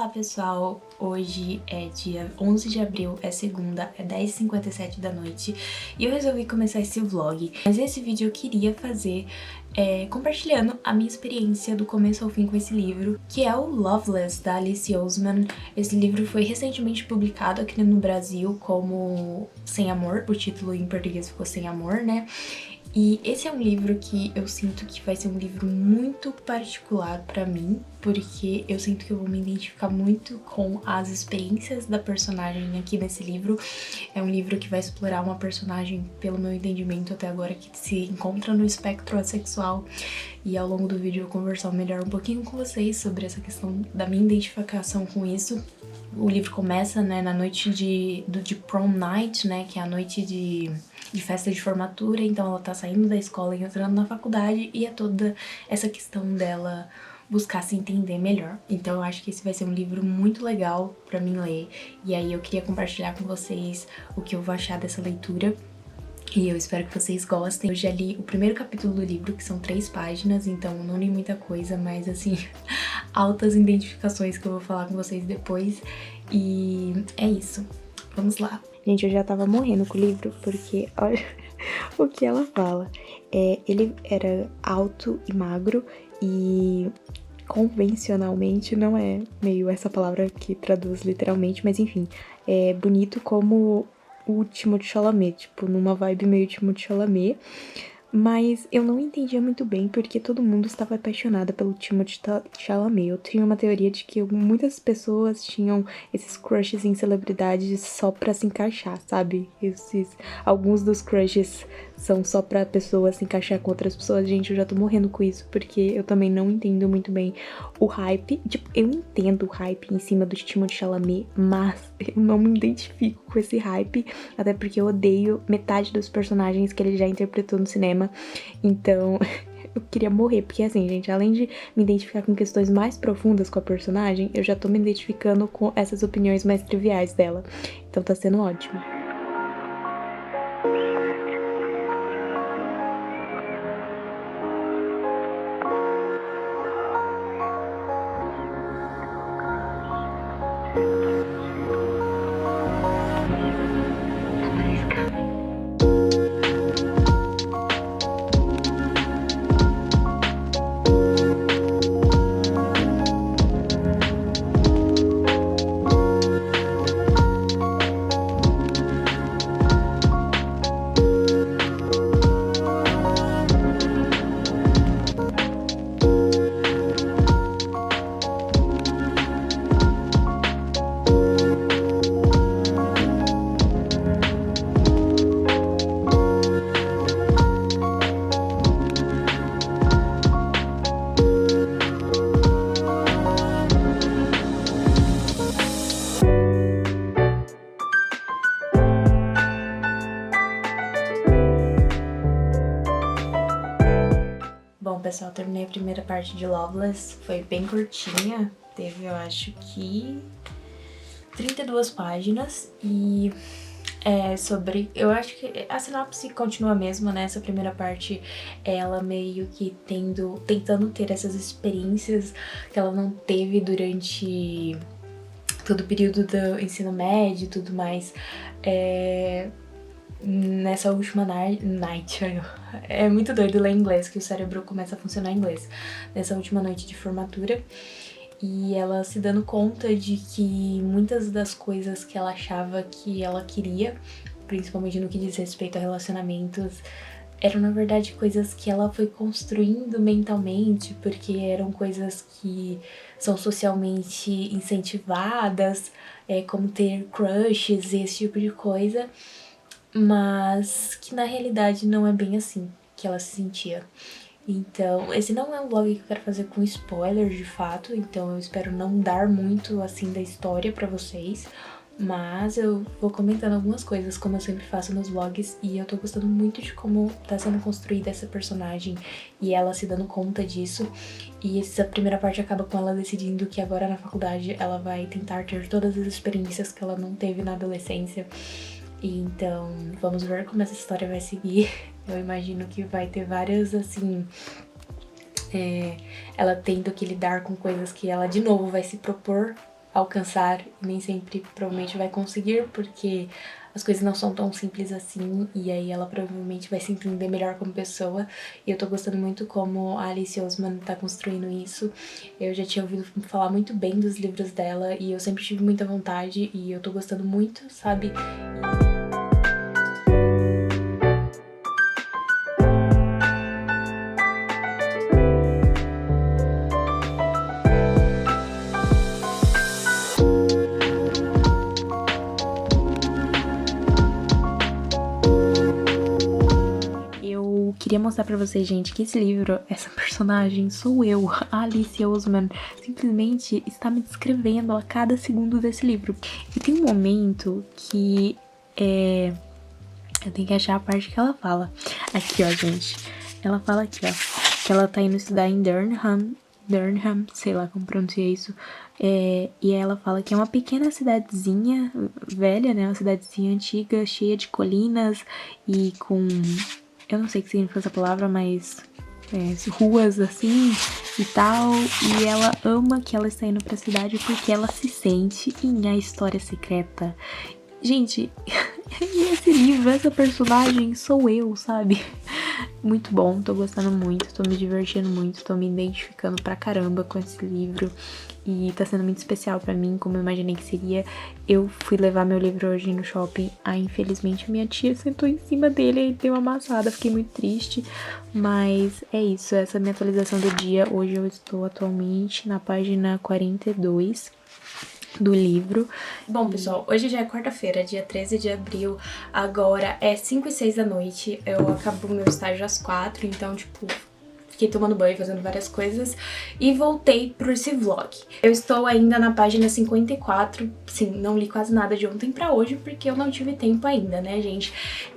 Olá pessoal, hoje é dia 11 de abril, é segunda, é 10h57 da noite e eu resolvi começar esse vlog. Mas esse vídeo eu queria fazer compartilhando a minha experiência do começo ao fim com esse livro, que é o Loveless, da Alice Oseman. Esse livro foi recentemente publicado aqui no Brasil como Sem Amor, o título em português ficou Sem Amor, né? E esse é um livro que eu sinto que vai ser um livro muito particular pra mim, porque eu sinto que eu vou me identificar muito com as experiências da personagem aqui nesse livro. É um livro que vai explorar uma personagem, pelo meu entendimento até agora, que se encontra no espectro assexual. E ao longo do vídeo eu vou conversar melhor um pouquinho com vocês sobre essa questão da minha identificação com isso. O livro começa, né, na noite de prom night, né, que é a noite de festa de formatura. Então ela tá saindo da escola e entrando na faculdade, e é toda essa questão dela buscar se entender melhor. Então eu acho que esse vai ser um livro muito legal pra mim ler, e aí eu queria compartilhar com vocês o que eu vou achar dessa leitura. E eu espero que vocês gostem. Eu já li o primeiro capítulo do livro, que são 3 páginas, então não li muita coisa, mas assim, altas identificações que eu vou falar com vocês depois. E é isso. Vamos lá. Gente, eu já tava morrendo com o livro, porque olha o que ela fala. Ele era alto e magro e convencionalmente, não é meio essa palavra que traduz literalmente, mas enfim, é bonito como o Timothée Chalamet, tipo, numa vibe meio Timothée Chalamet. Mas eu não entendia muito bem porque todo mundo estava apaixonada pelo Timothée Chalamet. Eu tinha uma teoria de que muitas pessoas tinham esses crushes em celebridades só pra se encaixar, sabe? Alguns dos crushes são só pra pessoa se encaixar com outras pessoas. Gente, eu já tô morrendo com isso, porque eu também não entendo muito bem o hype. Tipo, eu entendo o hype em cima do Timothée Chalamet, mas eu não me identifico com esse hype, até porque eu odeio metade dos personagens que ele já interpretou no cinema. Então, eu queria morrer, porque assim, gente, além de me identificar com questões mais profundas com a personagem, eu já tô me identificando com essas opiniões mais triviais dela. Então tá sendo ótimo. Bom, pessoal, terminei a primeira parte de Loveless, foi bem curtinha, teve, eu acho que 32 páginas, e sobre... Eu acho que a sinopse continua a mesma, né? Essa primeira parte, ela meio que tentando ter essas experiências que ela não teve durante todo o período do ensino médio e tudo mais. Nessa última night, é muito doido ler inglês, que o cérebro começa a funcionar em inglês. Nessa última noite de formatura, e ela se dando conta de que muitas das coisas que ela achava que ela queria, principalmente no que diz respeito a relacionamentos, eram na verdade coisas que ela foi construindo mentalmente, porque eram coisas que são socialmente incentivadas, como ter crushes e esse tipo de coisa, mas que na realidade não é bem assim que ela se sentia. Então, esse não é um vlog que eu quero fazer com spoilers de fato, então eu espero não dar muito assim da história pra vocês, mas eu vou comentando algumas coisas, como eu sempre faço nos vlogs, e eu tô gostando muito de como tá sendo construída essa personagem e ela se dando conta disso. E essa primeira parte acaba com ela decidindo que agora na faculdade ela vai tentar ter todas as experiências que ela não teve na adolescência. Então, vamos ver como essa história vai seguir. Eu imagino que vai ter várias, assim, ela tendo que lidar com coisas que ela de novo vai se propor alcançar, e nem sempre provavelmente vai conseguir, porque as coisas não são tão simples assim, e aí ela provavelmente vai se entender melhor como pessoa. E eu tô gostando muito como a Alice Oseman tá construindo isso. Eu já tinha ouvido falar muito bem dos livros dela, e eu sempre tive muita vontade, e eu tô gostando muito, sabe? Queria mostrar pra vocês, gente, que esse livro, essa personagem sou eu, a Alice Oseman, simplesmente está me descrevendo a cada segundo desse livro. E tem um momento que eu tenho que achar a parte que ela fala. Aqui, ó, gente. Ela fala aqui, ó, que ela tá indo estudar em Durham, sei lá como pronuncia isso. E ela fala que é uma pequena cidadezinha velha, né? Uma cidadezinha antiga, cheia de colinas e com... eu não sei o que significa essa palavra, mas ruas assim e tal. E ela ama que ela está indo pra cidade porque ela se sente em A História Secreta. Gente, e esse livro, essa personagem sou eu, sabe? Muito bom, tô gostando muito, tô me divertindo muito, tô me identificando pra caramba com esse livro. E tá sendo muito especial pra mim, como eu imaginei que seria. Eu fui levar meu livro hoje no shopping. Infelizmente, a minha tia sentou em cima dele e deu uma amassada. Fiquei muito triste. Mas é isso, essa é a minha atualização do dia. Hoje eu estou atualmente na página 42 do livro. Bom, pessoal, hoje já é quarta-feira, dia 13 de abril. Agora é 5h06 da noite. Eu acabo meu estágio às 4, então, tipo... fiquei tomando banho, fazendo várias coisas e voltei pro esse vlog. Eu estou ainda na página 54, sim, não li quase nada de ontem pra hoje porque eu não tive tempo ainda, né, gente?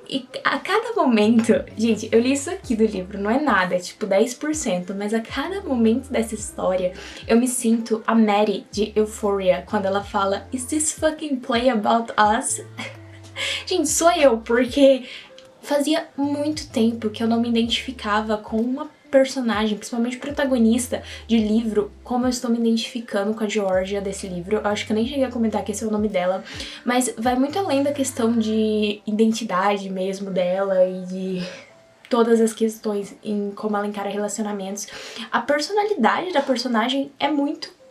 E a cada momento, gente, eu li isso aqui do livro, não é nada, é tipo 10%, mas a cada momento dessa história eu me sinto a Maddie de Euphoria, quando ela fala "Is this fucking play about us?" Gente, sou eu, porque fazia muito tempo que eu não me identificava com uma personagem, principalmente protagonista de livro, como eu estou me identificando com a Georgia desse livro. Eu acho que eu nem cheguei a comentar que esse é o nome dela, mas vai muito além da questão de identidade mesmo dela e de todas as questões em como ela encara relacionamentos. A personalidade da personagem é muito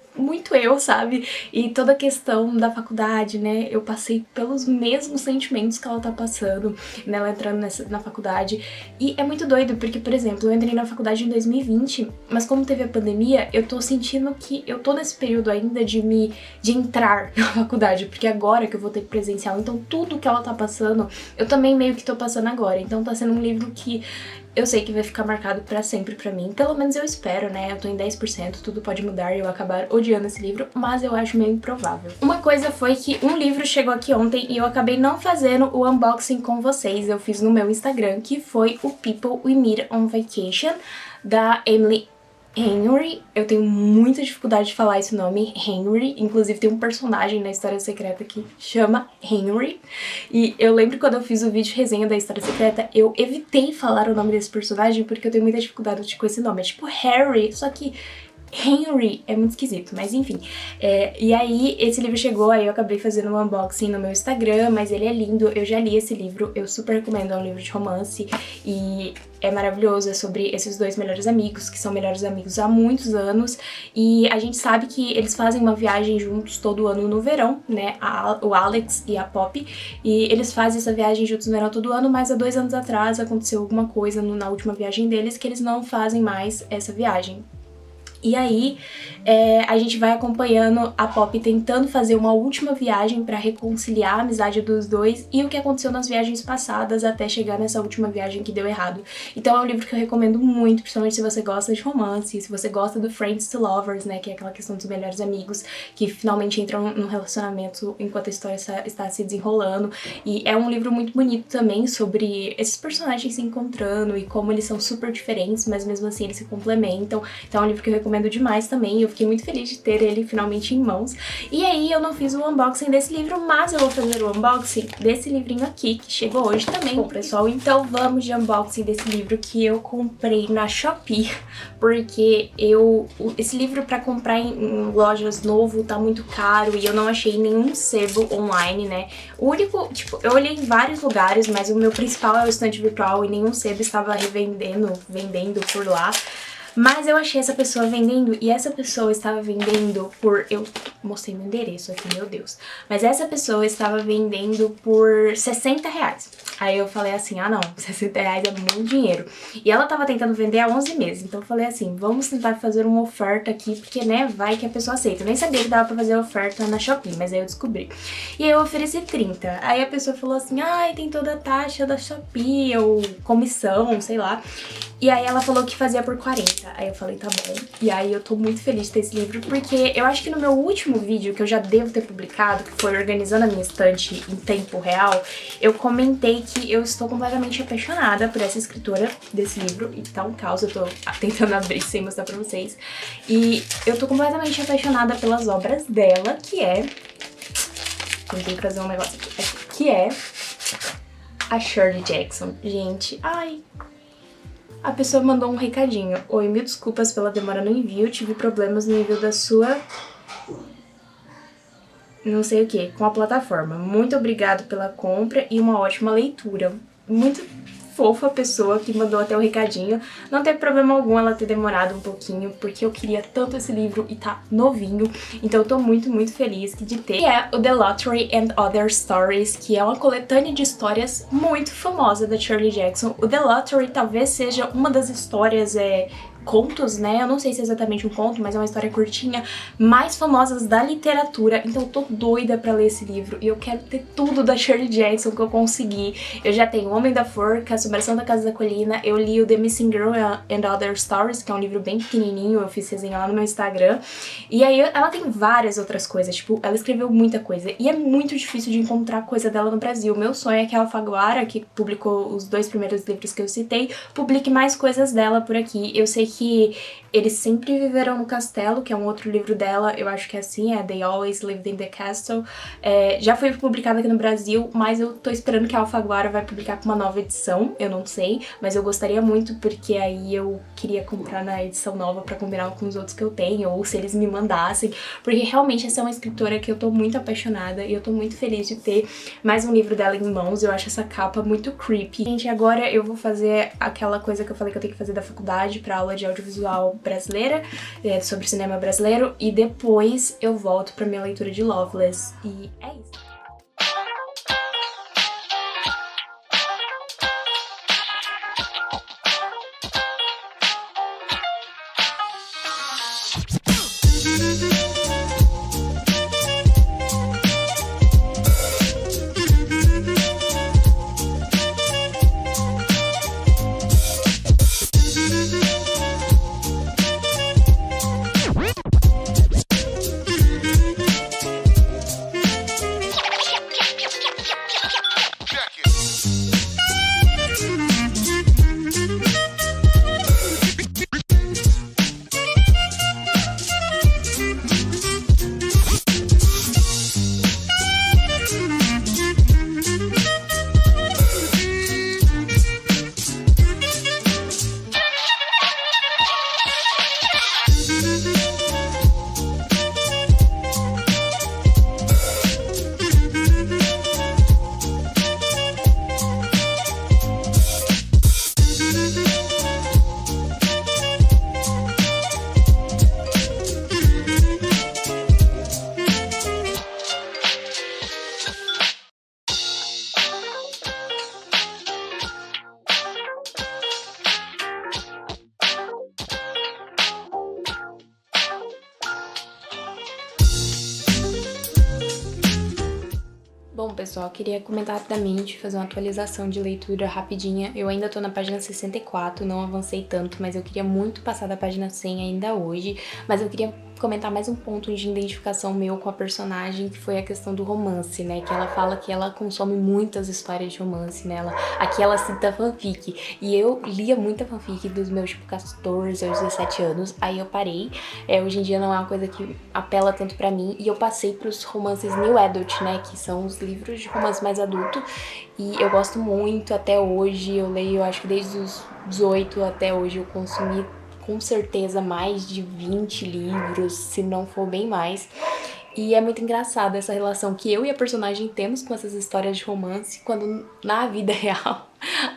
eu, sabe? E toda a questão da faculdade, né? Eu passei pelos mesmos sentimentos que ela tá passando, né? Ela entrando na faculdade. E é muito doido, porque, por exemplo, eu entrei na faculdade em 2020, mas como teve a pandemia, eu tô sentindo que eu tô nesse período ainda de entrar na faculdade, porque agora que eu vou ter presencial, então tudo que ela tá passando, eu também meio que tô passando agora. Então tá sendo um livro que eu sei que vai ficar marcado pra sempre pra mim, pelo menos eu espero, né? Eu tô em 10%, tudo pode mudar e eu acabar odiando esse livro, mas eu acho meio improvável. Uma coisa foi que um livro chegou aqui ontem e eu acabei não fazendo o unboxing com vocês, eu fiz no meu Instagram, que foi o People We Meet on Vacation, da Emily Henry. Eu tenho muita dificuldade de falar esse nome, Henry. Inclusive tem um personagem na História Secreta que chama Henry. E eu lembro quando eu fiz o vídeo resenha da História Secreta, eu evitei falar o nome desse personagem porque eu tenho muita dificuldade com esse nome. É tipo Harry, só que Henry é muito esquisito, mas enfim. E aí esse livro chegou, aí eu acabei fazendo um unboxing no meu Instagram, mas ele é lindo, eu já li esse livro, eu super recomendo, é um livro de romance e é maravilhoso, é sobre esses dois melhores amigos, que são melhores amigos há muitos anos, e a gente sabe que eles fazem uma viagem juntos todo ano no verão, né, o Alex e a Poppy, e eles fazem essa viagem juntos no verão todo ano, mas há 2 anos atrás aconteceu alguma coisa na última viagem deles que eles não fazem mais essa viagem. E aí, a gente vai acompanhando a Poppy tentando fazer uma última viagem pra reconciliar a amizade dos dois e o que aconteceu nas viagens passadas até chegar nessa última viagem que deu errado. Então é um livro que eu recomendo muito, principalmente se você gosta de romance, se você gosta do Friends to Lovers, né, que é aquela questão dos melhores amigos que finalmente entram num relacionamento enquanto a história está se desenrolando. E é um livro muito bonito também sobre esses personagens se encontrando e como eles são super diferentes, mas mesmo assim eles se complementam. Então é um livro que eu recomendo recomendo demais também, e eu fiquei muito feliz de ter ele finalmente em mãos. E aí eu não fiz o unboxing desse livro, mas eu vou fazer o unboxing desse livrinho aqui, que chegou hoje também. Bom, pessoal, então vamos de unboxing desse livro que eu comprei na Shopee, porque esse livro pra comprar em lojas novo tá muito caro e eu não achei nenhum sebo online, né? O único, tipo, eu olhei em vários lugares, mas o meu principal é o estante virtual e nenhum sebo estava vendendo por lá. Mas eu achei essa pessoa vendendo, e essa pessoa estava vendendo por... Eu mostrei meu endereço aqui, meu Deus. Mas essa pessoa estava vendendo por 60 reais. Aí eu falei assim, ah não, 60 reais é muito dinheiro. E ela tava tentando vender há 11 meses. Então eu falei assim, vamos tentar fazer uma oferta aqui, porque né, vai que a pessoa aceita. Eu nem sabia que dava pra fazer oferta na Shopee, mas aí eu descobri. E aí eu ofereci 30. Aí a pessoa falou assim, ai, tem toda a taxa da Shopee, ou comissão, sei lá. E aí ela falou que fazia por 40. Aí eu falei, tá bom. E aí eu tô muito feliz de ter esse livro, porque eu acho que no meu último vídeo, que eu já devo ter publicado, que foi organizando a minha estante em tempo real, eu comentei que eu estou completamente apaixonada por essa escritora desse livro. E tá um caos, eu tô tentando abrir sem mostrar pra vocês. E eu tô completamente apaixonada pelas obras dela, que é... Tentei fazer um negócio aqui. Que é a Shirley Jackson. Gente, ai... A pessoa mandou um recadinho. Oi, mil desculpas pela demora no envio, tive problemas no envio da sua... não sei o que, com a plataforma. Muito obrigado pela compra e uma ótima leitura. Muito fofa a pessoa que mandou até o recadinho. Não teve problema algum ela ter demorado um pouquinho, porque eu queria tanto esse livro e tá novinho. Então eu tô muito, muito feliz de ter. E é o The Lottery and Other Stories, que é uma coletânea de histórias muito famosa da Shirley Jackson. O The Lottery talvez seja uma das histórias... contos, né? Eu não sei se é exatamente um conto, mas é uma história curtinha, mais famosas da literatura. Então eu tô doida pra ler esse livro e eu quero ter tudo da Shirley Jackson que eu consegui. Eu já tenho O Homem da Forca, Assombração da Casa da Colina, eu li o The Missing Girl and Other Stories, que é um livro bem pequenininho, eu fiz resenha lá no meu Instagram. E aí ela tem várias outras coisas, tipo, ela escreveu muita coisa e é muito difícil de encontrar coisa dela no Brasil. Meu sonho é que a Alfaguara, que publicou os 2 primeiros livros que eu citei, publique mais coisas dela por aqui. Eu sei que Eles Sempre Viverão no Castelo, que é um outro livro dela, eu acho que é assim, é They Always Lived in the Castle. Já foi publicado aqui no Brasil, mas eu tô esperando que a Alfaguara vai publicar com uma nova edição, eu não sei, mas eu gostaria muito, porque aí eu queria comprar na edição nova pra combinar com os outros que eu tenho, ou se eles me mandassem, porque realmente essa é uma escritora que eu tô muito apaixonada e eu tô muito feliz de ter mais um livro dela em mãos. Eu acho essa capa muito creepy. Gente, agora eu vou fazer aquela coisa que eu falei que eu tenho que fazer da faculdade pra aula de audiovisual brasileira, sobre cinema brasileiro, e depois eu volto pra minha leitura de Loveless. E é isso. Bom, pessoal, queria comentar rapidamente, fazer uma atualização de leitura rapidinha. Eu ainda tô na página 64, não avancei tanto, mas eu queria muito passar da página 100 ainda hoje. Mas eu queria comentar mais um ponto de identificação meu com a personagem, que foi a questão do romance, né? Que ela fala que ela consome muitas histórias de romance, né? Aqui ela cita fanfic. E eu lia muita fanfic dos meus, tipo, 14 aos 17 anos. Aí eu parei. Hoje em dia não é uma coisa que apela tanto pra mim. E eu passei pros romances New Adult, né? Que são os livros de romance mais adulto. E eu gosto muito até hoje. Eu leio, eu acho que desde os 18 até hoje eu consumi com certeza mais de 20 livros, se não for bem mais. E é muito engraçado essa relação que eu e a personagem temos com essas histórias de romance, quando na vida real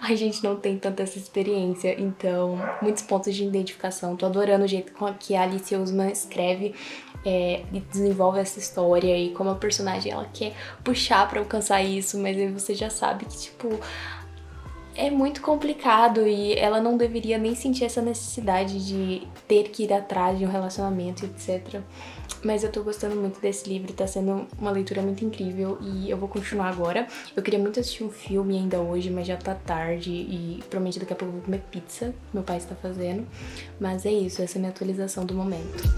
a gente não tem tanta essa experiência. Então, muitos pontos de identificação. Tô adorando o jeito que a Alice Oseman escreve e desenvolve essa história, e como a personagem ela quer puxar pra alcançar isso, mas aí você já sabe que, tipo, é muito complicado e ela não deveria nem sentir essa necessidade de ter que ir atrás de um relacionamento, etc. Mas eu tô gostando muito desse livro, tá sendo uma leitura muito incrível e eu vou continuar agora. Eu queria muito assistir um filme ainda hoje, mas já tá tarde e provavelmente daqui a pouco eu vou comer pizza, que meu pai está fazendo. Mas é isso, essa é a minha atualização do momento.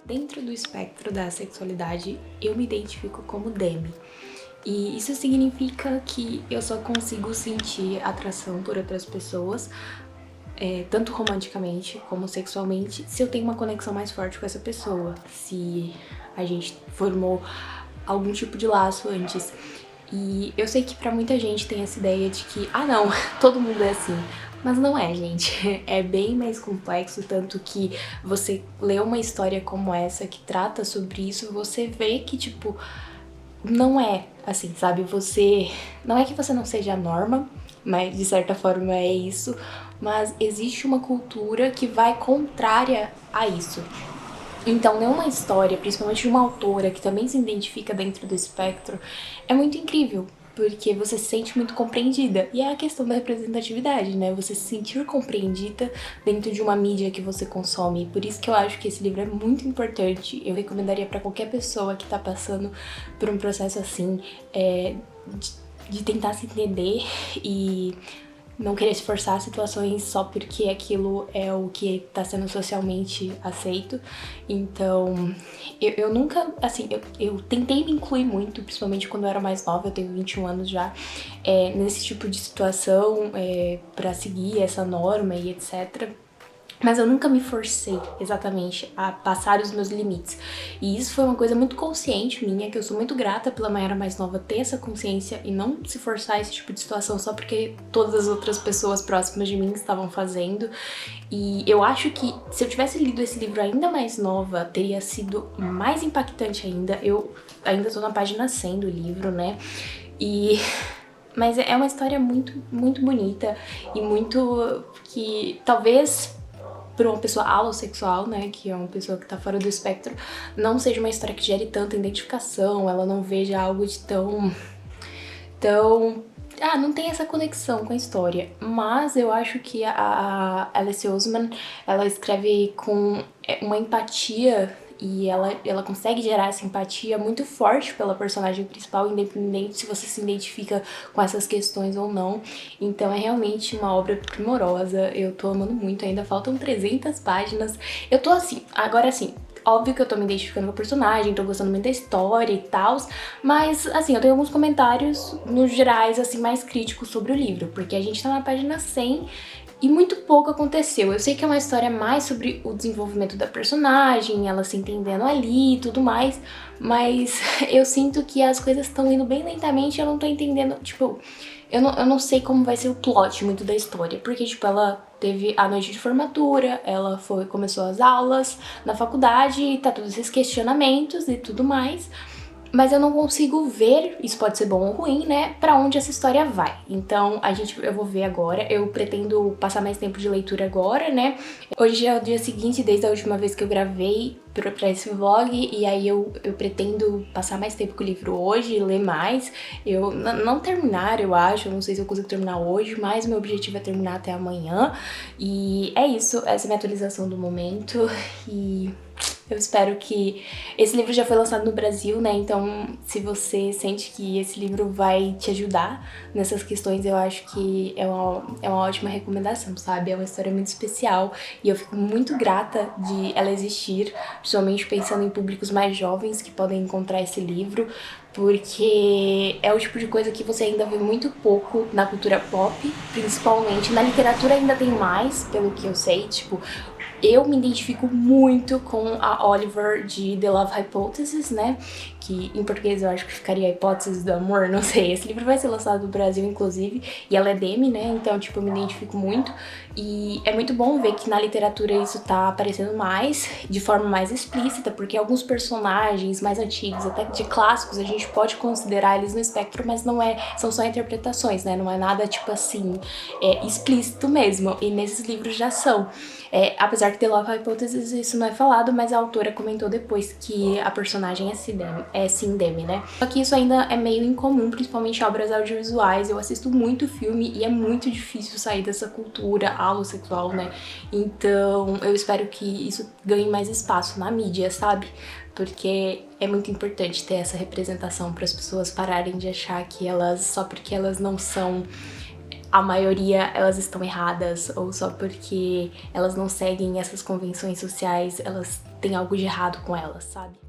Dentro do espectro da sexualidade, eu me identifico como demi. E isso significa que eu só consigo sentir atração por outras pessoas, tanto romanticamente como sexualmente, se eu tenho uma conexão mais forte com essa pessoa, se a gente formou algum tipo de laço antes. E eu sei que pra muita gente tem essa ideia de que, não, todo mundo é assim. Mas não é, gente. É bem mais complexo, tanto que você lê uma história como essa que trata sobre isso, você vê que, tipo, não é assim, sabe? Não é que você não seja a norma, mas de certa forma é isso, mas existe uma cultura que vai contrária a isso. Então, ler uma história, principalmente de uma autora que também se identifica dentro do espectro, é muito incrível, porque você se sente muito compreendida. E é a questão da representatividade, né? Você se sentir compreendida dentro de uma mídia que você consome. Por isso que eu acho que esse livro é muito importante. Eu recomendaria pra qualquer pessoa que tá passando por um processo assim, de tentar se entender e não querer se forçar a situações só porque aquilo é o que tá sendo socialmente aceito. Então, eu nunca, assim, eu tentei me incluir muito, principalmente quando eu era mais nova, eu tenho 21 anos já, nesse tipo de situação, pra seguir essa norma e etc. Mas eu nunca me forcei exatamente a passar os meus limites. E isso foi uma coisa muito consciente minha, que eu sou muito grata pela Mayara mais nova ter essa consciência e não se forçar a esse tipo de situação só porque todas as outras pessoas próximas de mim estavam fazendo. E eu acho que se eu tivesse lido esse livro ainda mais nova, teria sido mais impactante ainda. Eu ainda tô na página 100 do livro, né? Mas é uma história muito, muito bonita e muito que talvez por uma pessoa alossexual, né, que é uma pessoa que tá fora do espectro, não seja uma história que gere tanta identificação, ela não veja algo de tão... não tem essa conexão com a história. Mas eu acho que a Alice Oseman, ela escreve com uma empatia e ela consegue gerar essa empatia muito forte pela personagem principal, independente se você se identifica com essas questões ou não. Então é realmente uma obra primorosa, eu tô amando muito, ainda faltam 300 páginas. Eu tô assim, agora assim, óbvio que eu tô me identificando com a personagem, tô gostando muito da história e tal, mas assim, eu tenho alguns comentários, nos gerais, assim, mais críticos sobre o livro, porque a gente tá na página 100 e muito pouco aconteceu. Eu sei que é uma história mais sobre o desenvolvimento da personagem, ela se entendendo ali e tudo mais, mas eu sinto que as coisas estão indo bem lentamente e eu não tô entendendo, tipo, eu não sei como vai ser o plot muito da história, porque, tipo, ela teve a noite de formatura, ela começou as aulas na faculdade e tá todos esses questionamentos e tudo mais, mas eu não consigo ver, isso pode ser bom ou ruim, né, pra onde essa história vai. Então, eu vou ver agora, eu pretendo passar mais tempo de leitura agora, né. Hoje é o dia seguinte, desde a última vez que eu gravei, pra esse vlog, e aí eu pretendo passar mais tempo com o livro hoje, ler mais. Eu não terminar, eu acho, eu não sei se eu consigo terminar hoje, mas meu objetivo é terminar até amanhã. E é isso, essa é a minha atualização do momento, e eu espero que... Esse livro já foi lançado no Brasil, né? Então, se você sente que esse livro vai te ajudar nessas questões, eu acho que é uma ótima recomendação, sabe? É uma história muito especial e eu fico muito grata de ela existir, principalmente pensando em públicos mais jovens que podem encontrar esse livro, porque é o tipo de coisa que você ainda vê muito pouco na cultura pop, principalmente. Na literatura ainda tem mais, pelo que eu sei, tipo... Eu me identifico muito com a Oliver de The Love Hypothesis, né? Que em português eu acho que ficaria a Hipótese do Amor, não sei. Esse livro vai ser lançado no Brasil, inclusive, e ela é demi, né? Então, tipo, eu me identifico muito. E é muito bom ver que na literatura isso tá aparecendo mais, de forma mais explícita, porque alguns personagens mais antigos, até de clássicos, a gente pode considerar eles no espectro, mas não é, são só interpretações, né? Não é nada, tipo assim, explícito mesmo. E nesses livros já são. Apesar que The Love Hypothesis isso não é falado, mas a autora comentou depois que a personagem é sim demi, né? Só que isso ainda é meio incomum, principalmente em obras audiovisuais. Eu assisto muito filme e é muito difícil sair dessa cultura alossexual, né? Então eu espero que isso ganhe mais espaço na mídia, sabe? Porque é muito importante ter essa representação para as pessoas pararem de achar que elas, só porque elas não são a maioria, elas estão erradas, ou só porque elas não seguem essas convenções sociais, elas têm algo de errado com elas, sabe?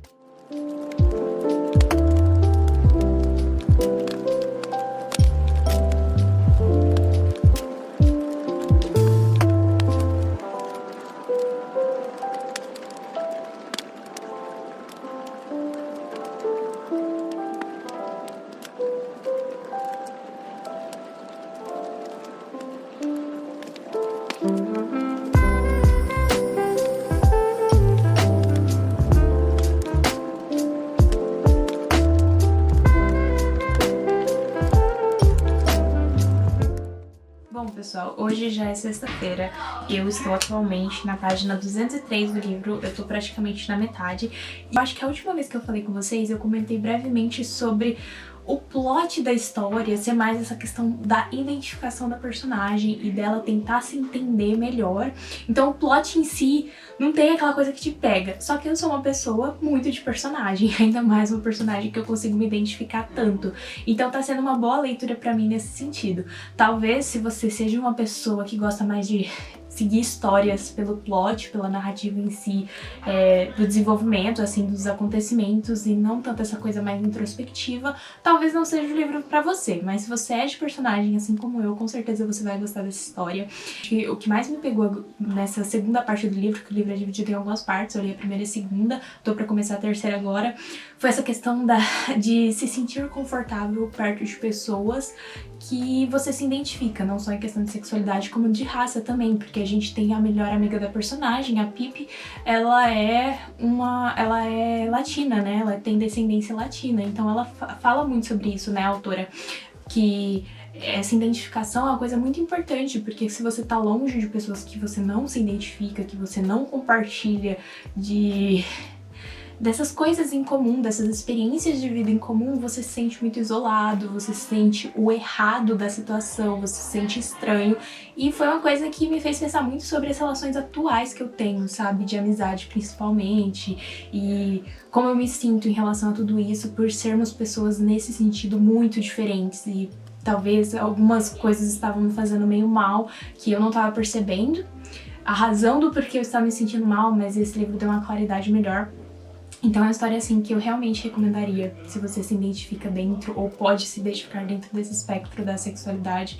Bom, pessoal, hoje já é sexta-feira, eu estou atualmente na página 203 do livro, eu tô praticamente na metade. E eu acho que a última vez que eu falei com vocês, eu comentei brevemente sobre o plot da história ser mais essa questão da identificação da personagem e dela tentar se entender melhor. Então o plot em si não tem aquela coisa que te pega. Só que eu sou uma pessoa muito de personagem, ainda mais uma personagem que eu consigo me identificar tanto. Então tá sendo uma boa leitura pra mim nesse sentido. Talvez se você seja uma pessoa que gosta mais de seguir histórias pelo plot, pela narrativa em si, do desenvolvimento, assim, dos acontecimentos e não tanto essa coisa mais introspectiva, talvez não seja o livro pra você, mas se você é de personagem, assim como eu, com certeza você vai gostar dessa história. E o que mais me pegou nessa segunda parte do livro, que o livro é dividido em algumas partes, eu li a primeira e a segunda, tô pra começar a terceira agora, foi essa questão de se sentir confortável perto de pessoas que você se identifica, não só em questão de sexualidade, como de raça também, porque a gente tem a melhor amiga da personagem, a Pip, ela é latina, né? Ela tem descendência latina, então ela fala muito sobre isso, né, a autora, que essa identificação é uma coisa muito importante, porque se você tá longe de pessoas que você não se identifica, que você não compartilha dessas coisas em comum, dessas experiências de vida em comum, você se sente muito isolado, você sente o errado da situação, você se sente estranho. E foi uma coisa que me fez pensar muito sobre as relações atuais que eu tenho, sabe? De amizade principalmente, e como eu me sinto em relação a tudo isso por sermos pessoas nesse sentido muito diferentes. E talvez algumas coisas estavam me fazendo meio mal, que eu não estava percebendo a razão do porquê eu estava me sentindo mal, mas esse livro deu uma claridade melhor. Então é uma história assim que eu realmente recomendaria se você se identifica dentro ou pode se identificar dentro desse espectro da sexualidade,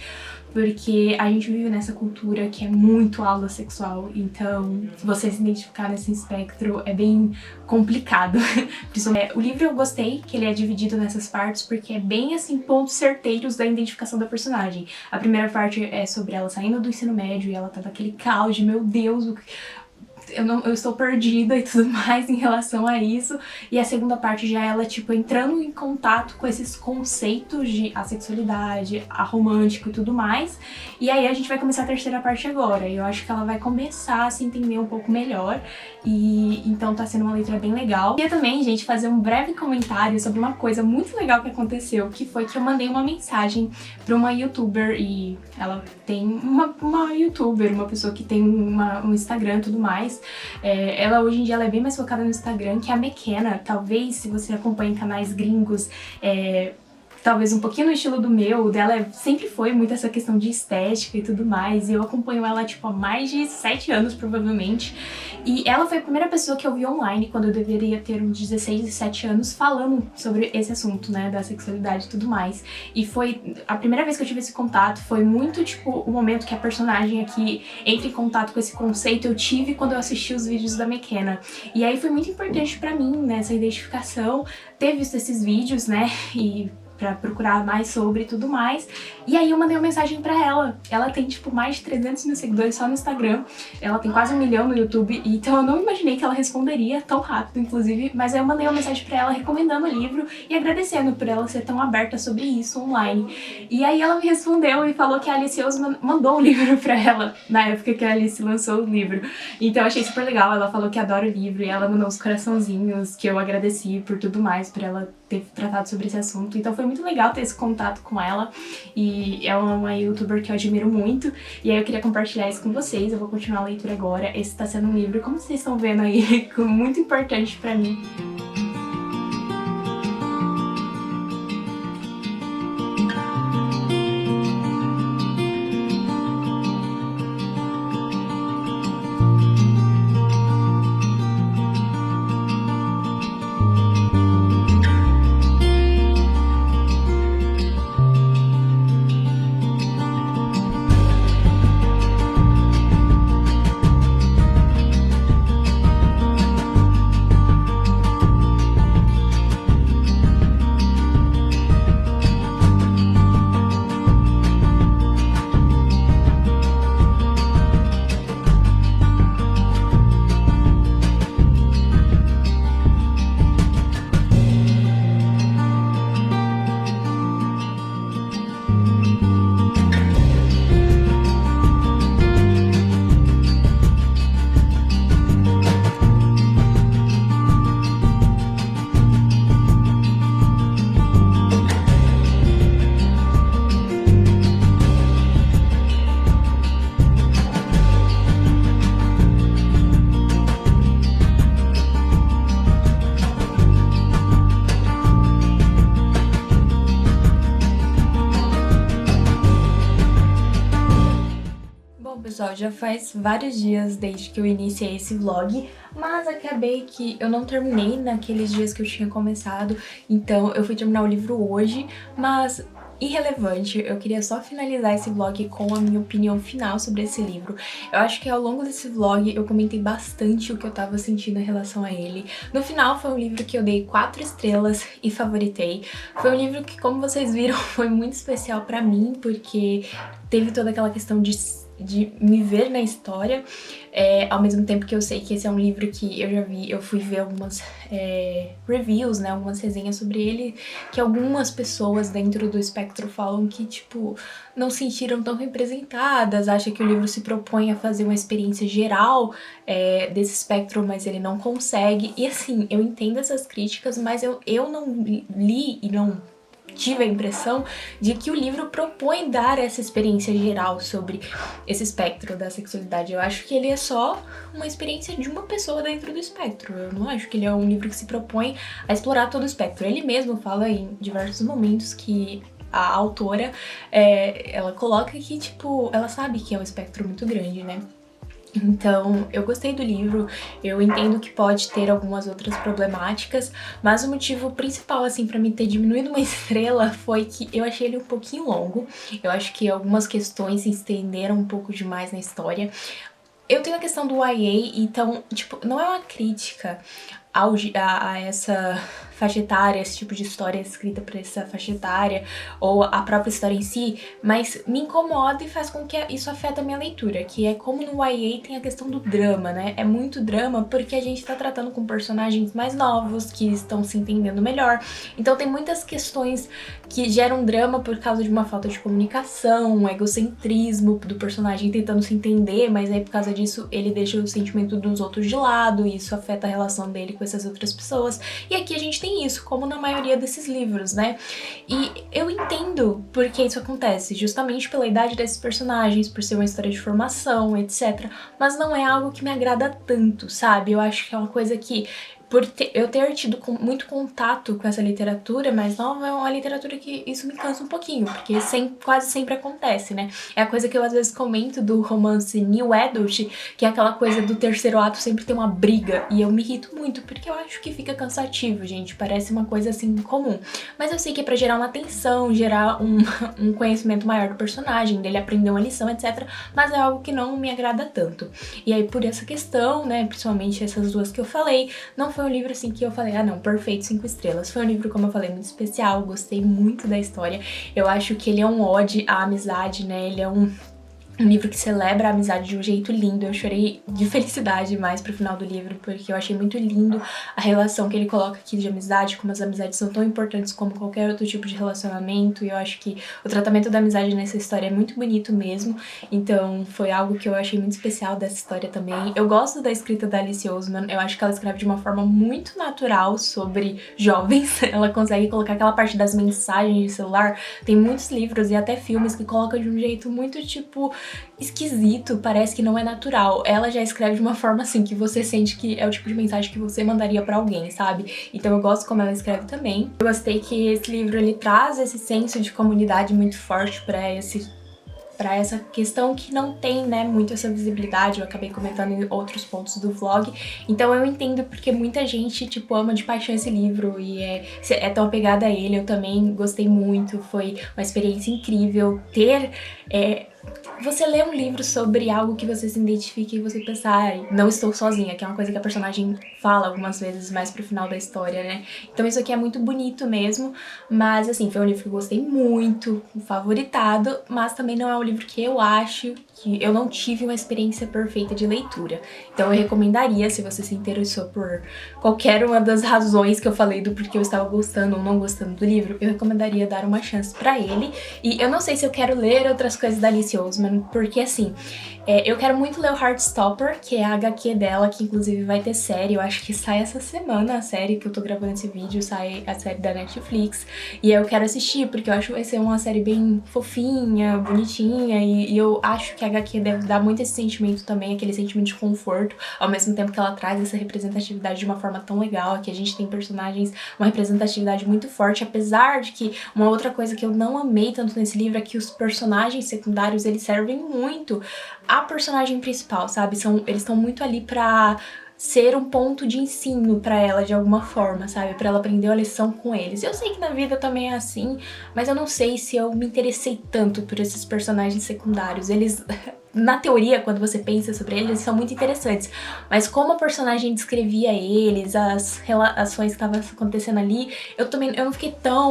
porque a gente vive nessa cultura que é muito alossexual, então se você se identificar nesse espectro é bem complicado. O livro eu gostei que ele é dividido nessas partes porque é bem assim pontos certeiros da identificação da personagem. A primeira parte é sobre ela saindo do ensino médio e ela tá naquele caos de meu Deus, eu estou perdida e tudo mais em relação a isso. E a segunda parte já é ela, tipo, entrando em contato com esses conceitos de assexualidade, a romântico e tudo mais. E aí a gente vai começar a terceira parte agora. E eu acho que ela vai começar a se entender um pouco melhor. E então tá sendo uma leitura bem legal. Queria também, gente, fazer um breve comentário sobre uma coisa muito legal que aconteceu, que foi que eu mandei uma mensagem pra uma youtuber, e ela tem uma youtuber, uma pessoa que tem um Instagram e tudo mais. Ela hoje em dia ela é bem mais focada no Instagram, que é a McKenna. Talvez, se você acompanha canais gringos, talvez um pouquinho no estilo do meu, o dela sempre foi muito essa questão de estética e tudo mais, e eu acompanho ela, tipo, há mais de 7 anos, provavelmente, e ela foi a primeira pessoa que eu vi online, quando eu deveria ter uns 16, 17 anos, falando sobre esse assunto, né, da sexualidade e tudo mais, e foi a primeira vez que eu tive esse contato. Foi muito, tipo, o momento que a personagem aqui entra em contato com esse conceito, eu tive quando eu assisti os vídeos da McKenna, e aí foi muito importante pra mim, né, essa identificação, ter visto esses vídeos, né, e pra procurar mais sobre e tudo mais. E aí eu mandei uma mensagem pra ela. Ela tem, tipo, mais de 300 mil seguidores só no Instagram. Ela tem quase 1 milhão no YouTube. Então eu não imaginei que ela responderia tão rápido, inclusive. Mas aí eu mandei uma mensagem pra ela recomendando o livro e agradecendo por ela ser tão aberta sobre isso online. E aí ela me respondeu e falou que a Alice Oseman mandou o livro pra ela, na época que a Alice lançou o livro. Então eu achei super legal. Ela falou que adora o livro e ela mandou uns coraçãozinhos que eu agradeci por tudo mais, por ela ter tratado sobre esse assunto. Então foi muito legal ter esse contato com ela, e é uma youtuber que eu admiro muito, e aí eu queria compartilhar isso com vocês. Eu vou continuar a leitura agora. Esse tá sendo um livro, como vocês estão vendo aí, muito importante pra mim. Pessoal, já faz vários dias desde que eu iniciei esse vlog, mas acabei que eu não terminei naqueles dias que eu tinha começado, então eu fui terminar o livro hoje, mas irrelevante. Eu queria só finalizar esse vlog com a minha opinião final sobre esse livro. Eu acho que ao longo desse vlog eu comentei bastante o que eu tava sentindo em relação a ele. No final foi um livro que eu dei 4 estrelas e favoritei. Foi um livro que, como vocês viram, foi muito especial pra mim, porque teve toda aquela questão de me ver na história, ao mesmo tempo que eu sei que esse é um livro que eu já vi, eu fui ver algumas reviews, né, algumas resenhas sobre ele, que algumas pessoas dentro do espectro falam que, tipo, não se sentiram tão representadas, acham que o livro se propõe a fazer uma experiência geral desse espectro, mas ele não consegue, e assim, eu entendo essas críticas, mas eu não li e não tive a impressão de que o livro propõe dar essa experiência geral sobre esse espectro da sexualidade. Eu acho que ele é só uma experiência de uma pessoa dentro do espectro. Eu não acho que ele é um livro que se propõe a explorar todo o espectro. Ele mesmo fala em diversos momentos que a autora, ela coloca que, tipo, ela sabe que é um espectro muito grande, né? Então, eu gostei do livro, eu entendo que pode ter algumas outras problemáticas, mas o motivo principal, assim, pra mim ter diminuído uma estrela foi que eu achei ele um pouquinho longo. Eu acho que algumas questões se estenderam um pouco demais na história. Eu tenho a questão do YA, então, tipo, não é uma crítica a essa faixa etária, esse tipo de história escrita pra essa faixa etária, ou a própria história em si, mas me incomoda e faz com que isso afeta a minha leitura, que é como no YA tem a questão do drama, né? É muito drama porque a gente tá tratando com personagens mais novos, que estão se entendendo melhor, então tem muitas questões que geram drama por causa de uma falta de comunicação, um egocentrismo do personagem tentando se entender, mas aí por causa disso ele deixa o sentimento dos outros de lado e isso afeta a relação dele com essas outras pessoas. E aqui a gente tem isso, como na maioria desses livros, né? E eu entendo por que isso acontece, justamente pela idade desses personagens, por ser uma história de formação, etc. Mas não é algo que me agrada tanto, sabe? Eu acho que é uma coisa que eu ter tido muito contato com essa literatura mais nova, é uma literatura que isso me cansa um pouquinho, porque quase sempre acontece, né? É a coisa que eu às vezes comento do romance New Adult, que é aquela coisa do terceiro ato sempre ter uma briga, e eu me irrito muito, porque eu acho que fica cansativo, gente, parece uma coisa assim comum. Mas eu sei que é pra gerar uma tensão, gerar um conhecimento maior do personagem, dele aprender uma lição, etc. Mas é algo que não me agrada tanto. E aí por essa questão, né, principalmente essas duas que eu falei, não foi um livro assim que eu falei, ah não, perfeito, 5 estrelas. Foi um livro, como eu falei, muito especial, gostei muito da história. Eu acho que ele é um ode à amizade, né, ele é um livro que celebra a amizade de um jeito lindo. Eu chorei de felicidade mais pro final do livro, porque eu achei muito lindo a relação que ele coloca aqui de amizade, como as amizades são tão importantes como qualquer outro tipo de relacionamento, e eu acho que o tratamento da amizade nessa história é muito bonito mesmo, então foi algo que eu achei muito especial dessa história também. Eu gosto da escrita da Alice Oseman, eu acho que ela escreve de uma forma muito natural sobre jovens, ela consegue colocar aquela parte das mensagens de celular, tem muitos livros e até filmes que colocam de um jeito muito tipo esquisito, parece que não é natural. Ela já escreve de uma forma assim que você sente que é o tipo de mensagem que você mandaria pra alguém, sabe? Então eu gosto como ela escreve também. Eu gostei que esse livro ele traz esse senso de comunidade muito forte pra essa questão que não tem, né, muito essa visibilidade. Eu acabei comentando em outros pontos do vlog, então eu entendo porque muita gente, tipo, ama de paixão esse livro e é tão apegada a ele. Eu também gostei muito, foi uma experiência incrível ter você lê um livro sobre algo que você se identifica e você pensa, ai, não estou sozinha, que é uma coisa que a personagem fala algumas vezes mais pro final da história, né? Então isso aqui é muito bonito mesmo, mas assim, foi um livro que eu gostei muito, favoritado, mas também não é um livro que eu acho que eu não tive uma experiência perfeita de leitura. Então eu recomendaria, se você se interessou por qualquer uma das razões que eu falei do porquê eu estava gostando ou não gostando do livro, eu recomendaria dar uma chance pra ele. E eu não sei se eu quero ler outras coisas da Alice Oseman, porque assim, eu quero muito ler o Heartstopper, que é a HQ dela, que inclusive vai ter série. Eu acho que sai essa semana a série que eu tô gravando esse vídeo, sai a série da Netflix, e eu quero assistir, porque eu acho que vai ser uma série bem fofinha, bonitinha, e eu acho que a HQ deve dar muito esse sentimento também, aquele sentimento de conforto, ao mesmo tempo que ela traz essa representatividade de uma forma tão legal, que a gente tem personagens, uma representatividade muito forte, apesar de que uma outra coisa que eu não amei tanto nesse livro é que os personagens secundários, eles servem muito a personagem principal, sabe? Eles estão muito ali pra ser um ponto de ensino pra ela de alguma forma, sabe? Pra ela aprender a lição com eles. Eu sei que na vida também é assim, mas eu não sei se eu me interessei tanto por esses personagens secundários. Eles... Na teoria, quando você pensa sobre eles são muito interessantes, mas como a personagem descrevia eles, as relações que estavam acontecendo ali, eu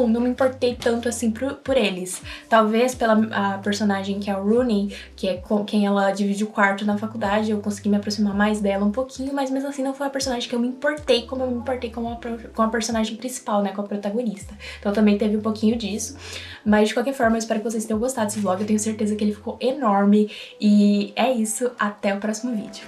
não me importei tanto assim por eles. Talvez a personagem que é a Rooney, que é com quem ela divide o quarto na faculdade, eu consegui me aproximar mais dela um pouquinho, mas mesmo assim não foi a personagem que eu me importei como eu me importei com a personagem principal, né, com a protagonista. Então também teve um pouquinho disso, mas de qualquer forma eu espero que vocês tenham gostado desse vlog, eu tenho certeza que ele ficou enorme. E é isso, até o próximo vídeo.